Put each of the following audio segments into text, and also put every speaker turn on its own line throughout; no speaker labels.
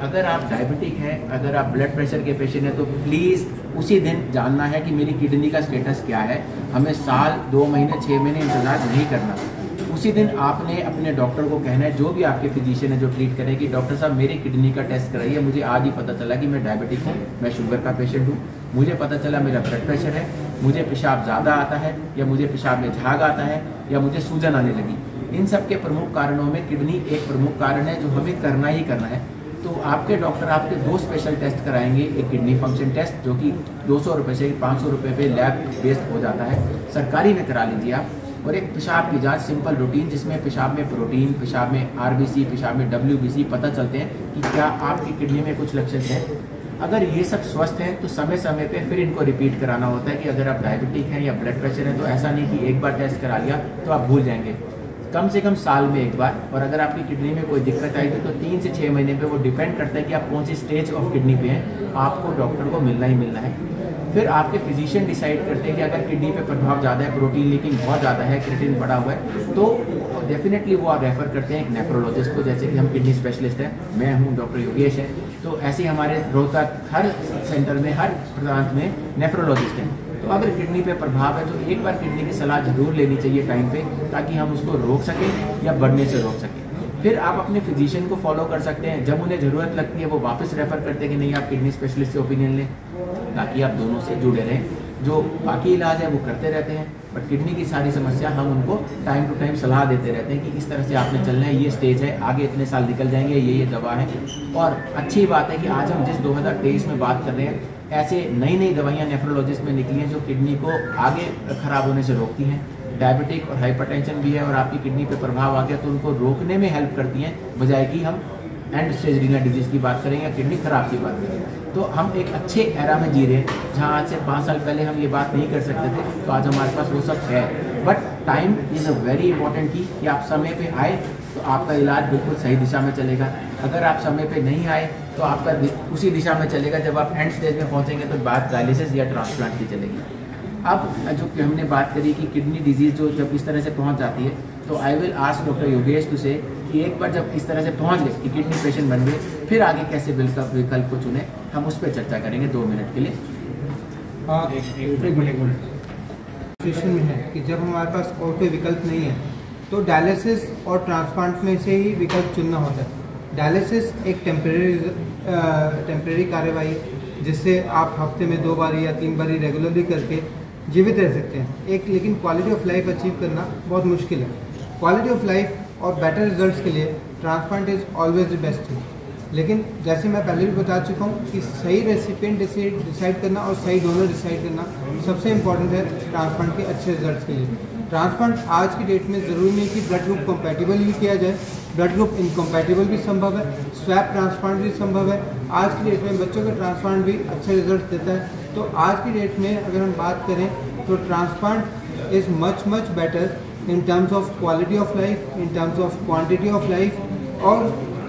अगर आप डायबिटिक हैं, अगर आप ब्लड प्रेशर के पेशेंट हैं, तो प्लीज़ उसी दिन जानना है कि मेरी किडनी का स्टेटस क्या है। हमें साल, 2 महीने, 6 महीने इंतज़ार नहीं करना। उसी दिन आपने अपने डॉक्टर को कहना है, जो भी आपके फिजिशियन है जो ट्रीट करें, कि डॉक्टर साहब मेरी किडनी का टेस्ट कराइए, मुझे आज ही पता चला कि मैं डायबिटिक हूँ, मैं शुगर का पेशेंट हूँ, मुझे पता चला मेरा ब्लड प्रेशर है, मुझे पेशाब ज़्यादा आता है, या मुझे पेशाब में झाग आता है, या मुझे सूजन आने लगी। इन सब के प्रमुख कारणों में किडनी एक प्रमुख कारण है जो हमें करना ही करना है। तो आपके डॉक्टर आपके 2 स्पेशल टेस्ट कराएंगे। एक किडनी फंक्शन टेस्ट जो कि 200 रुपये से 500 रुपये पे लैब बेस्ड हो जाता है, सरकारी में करा लीजिए आप। और एक पेशाब की जांच, सिंपल रूटीन, जिसमें पेशाब में प्रोटीन, पेशाब में आरबीसी, पेशाब में डब्ल्यूबीसी पता चलते हैं कि क्या आपकी किडनी में कुछ लक्षण है। अगर ये सब स्वस्थ है तो समय समय पे फिर इनको रिपीट कराना होता है कि अगर आप डायबिटिक हैं या ब्लड प्रेशर है तो ऐसा नहीं कि एक बार टेस्ट करा लिया तो आप भूल जाएंगे, कम से कम साल में एक बार। और अगर आपकी किडनी में कोई दिक्कत आई तो 3 से 6 महीने पे वो डिपेंड करता है कि आप कौन सी स्टेज ऑफ किडनी पे हैं, आपको डॉक्टर को मिलना ही मिलना है। फिर आपके फिजिशियन डिसाइड करते हैं कि अगर किडनी पे प्रभाव ज़्यादा है, प्रोटीन लीकिंग बहुत ज़्यादा है, क्रिएटिनिन बढ़ा हुआ है, तो डेफिनेटली वो आप रेफर करते हैं एक नेफ्रोलॉजिस्ट को। जैसे कि हम किडनी स्पेशलिस्ट हैं, मैं हूँ, डॉक्टर योगेश है, तो ऐसे ही हमारे रोहतक हर सेंटर में, हर प्रांत में नेफ्रोलॉजिस्ट हैं। तो अगर किडनी पे प्रभाव है तो एक बार किडनी की सलाह जरूर लेनी चाहिए टाइम पे, ताकि हम उसको रोक सकें या बढ़ने से रोक सकें। फिर आप अपने फिजिशियन को फॉलो कर सकते हैं, जब उन्हें ज़रूरत लगती है वो वापस रेफर करते हैं कि नहीं आप किडनी स्पेशलिस्ट से ओपिनियन लें, ताकि आप दोनों से जुड़े रहें। जो बाकी इलाज है वो करते रहते हैं, बट किडनी की सारी समस्या हम उनको टाइम टू टाइम सलाह देते रहते हैं कि इस तरह से आपने चलना है, ये स्टेज है, आगे इतने साल निकल जाएंगे, ये दवा है। और अच्छी बात है कि आज हम जिस 2023 में बात कर रहे हैं, ऐसे नई नई दवाइयाँ नेफ्रोलॉजिस्ट में निकली हैं जो किडनी को आगे खराब होने से रोकती हैं। डायबिटिक और हाइपरटेंशन भी है और आपकी किडनी पे प्रभाव आ गया तो उनको रोकने में हेल्प करती हैं, बजाय कि हम एंड स्टेज रीनल डिजीज की बात करें या किडनी खराब की बात करें। तो हम एक अच्छे एरा में जी रहे हैं, जहाँ आज से 5 साल पहले हम ये बात नहीं कर सकते थे, तो आज हमारे पास वो सब है। But time is a very important की, कि आप समय पे आए तो आपका इलाज बिल्कुल सही दिशा में चलेगा। अगर आप समय पे नहीं आए तो आपका उसी दिशा में चलेगा, जब आप एंड स्टेज में पहुँचेंगे तो बात डायलिसिस या ट्रांसप्लांट की चलेगी। अब जो कि हमने बात करी कि किडनी डिजीज़ जो जब इस तरह से पहुंच जाती है, तो I will ask doctor Yogesh to say कि एक बार जब इस तरह से पहुंच गए कि किडनी पेशेंट बन गए, फिर आगे कैसे विकल्प को चुने, हम उस पर चर्चा करेंगे 2 मिनट के लिए।
एक मिनट सिचुएशन में है कि जब हमारे पास और कोई विकल्प नहीं है तो डायलिसिस और ट्रांसप्लांट में से ही विकल्प चुनना होता है। डायलिसिस एक टेम्परेरी कार्यवाही है जिससे आप हफ्ते में 2 बार या 3 बार रेगुलरली करके जीवित रह सकते हैं। एक लेकिन क्वालिटी ऑफ लाइफ अचीव करना बहुत मुश्किल है। क्वालिटी ऑफ लाइफ और बेटर रिजल्ट्स के लिए transplant is always the best thing. लेकिन जैसे मैं पहले भी बता चुका हूँ कि सही रेसिपिएंट डिसाइड करना और सही डोनर डिसाइड करना सबसे इम्पॉर्टेंट है ट्रांसप्लांट के अच्छे रिजल्ट्स के लिए। ट्रांसप्लांट आज की डेट में ज़रूरी नहीं कि ब्लड ग्रुप कंपैटिबल भी किया जाए, ब्लड ग्रुप इनकम्पैटिबल भी संभव है, स्वैप ट्रांसप्लांट भी संभव है। आज की डेट में बच्चों का ट्रांसप्लांट भी अच्छे रिजल्ट देता है। तो आज की डेट में अगर हम बात करें तो transplant is much better in terms of quality of life, in terms of quantity of life. और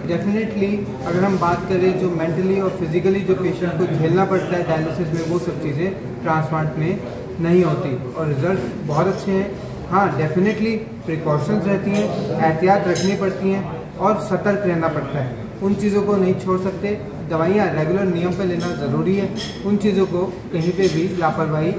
डेफिनेटली अगर हम बात करें जो मेंटली और फिजिकली जो पेशेंट को झेलना पड़ता है डायलिसिस में, वो सब चीज़ें ट्रांसप्लांट में नहीं होती और रिजल्ट बहुत अच्छे हैं। हाँ, डेफिनेटली प्रिकॉशंस रहती हैं, एहतियात रखनी पड़ती हैं और सतर्क रहना पड़ता है। उन चीज़ों को नहीं छोड़ सकते। दवाइयाँ रेगुलर नियम पर लेना ज़रूरी है, उन चीज़ों को कहीं पे भी लापरवाही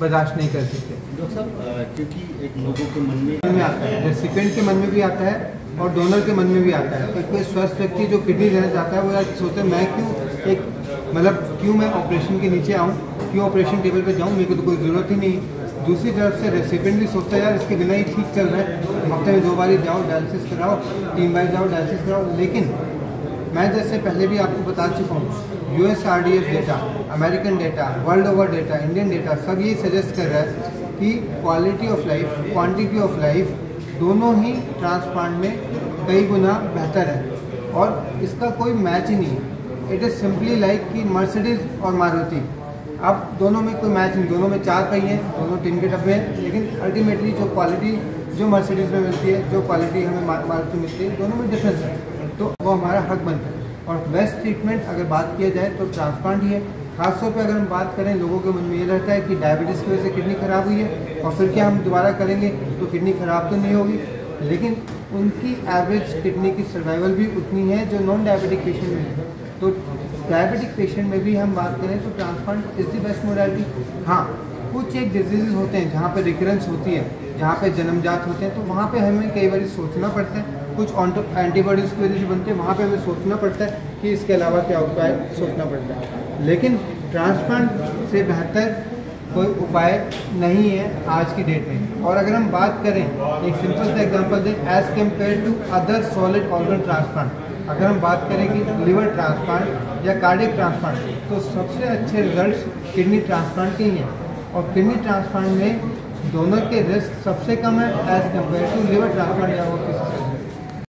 बर्दाश्त नहीं कर सकते।
डॉक्टर साहब, क्योंकि एक लोगों के मन में
आता है, रेसिपिएंट के मन में भी आता है और डोनर के मन में भी आता है। एक कोई स्वस्थ व्यक्ति जो किडनी देना चाहता है वो यार सोचते हैं मैं क्यों मैं ऑपरेशन के नीचे आऊँ, क्यों ऑपरेशन टेबल पे जाऊँ, मेरे को तो कोई ज़रूरत ही नहीं। दूसरी तरफ से रेसिपिएंट भी सोचता है यार इसके बिना ही ठीक चल रहा है, हफ्ते में 2 बार जाओ डायलिसिस कराओ, 3 बार जाओ डायलिसिस कराओ। लेकिन मैं जैसे पहले भी आपको बता चुका हूँ, USRDF data, American data, world over data, Indian data सब ये सजेस्ट कर रहा है कि quality of life, quantity of life दोनों ही ट्रांसप्लांट में कई गुना बेहतर है और इसका कोई मैच ही नहीं है। इट इज़ सिंपली लाइक कि मर्सिडीज़ और मारुति, अब दोनों में कोई मैच नहीं, दोनों में 4 पहिए हैं, दोनों टिन के डब्बे हैं, लेकिन अल्टीमेटली जो क्वालिटी जो मर्सिडीज़ में मिलती है, जो क्वालिटी हमें मारुति मिलती है, दोनों में डिफरेंस है। तो वो हमारा हक बनता है। और बेस्ट ट्रीटमेंट अगर बात किया जाए तो ट्रांसप्लांट ही है। खासतौर पे अगर हम बात करें, लोगों के मन में ये रहता है कि डायबिटीज़ की वजह से किडनी ख़राब हुई है और फिर क्या हम दोबारा करेंगे तो किडनी ख़राब तो नहीं होगी, लेकिन उनकी एवरेज किडनी की सर्वाइवल भी उतनी है जो नॉन डायबिटिक पेशेंट में है। तो डायबिटिक पेशेंट में भी हम बात करें तो transplant is the best modality. हाँ, कुछ एक डिजीज़ होते हैं जहाँ पे रिकरेंस होती है, जहाँ पे जन्मजात होते हैं, तो वहाँ पे हमें कई बार सोचना पड़ता है, कुछ एंटीबॉडीज़ की वजह से बनते हैं, वहाँ पे हमें सोचना पड़ता है कि इसके अलावा क्या उपाय सोचना पड़ता है। लेकिन ट्रांसप्लांट से बेहतर कोई उपाय नहीं है आज की डेट में। और अगर हम बात करें, एक सिंपल सा एग्जांपल दें, as compared to other solid organ transplant, अगर हम बात करें कि लिवर ट्रांसप्लांट या कार्डियक ट्रांसप्लांट, तो सबसे अच्छे रिजल्ट्स किडनी ट्रांसप्लांट के ही हैं। और किडनी ट्रांसप्लांट में डोनर के रिस्क सबसे कम है as compared to liver transplant या और किसी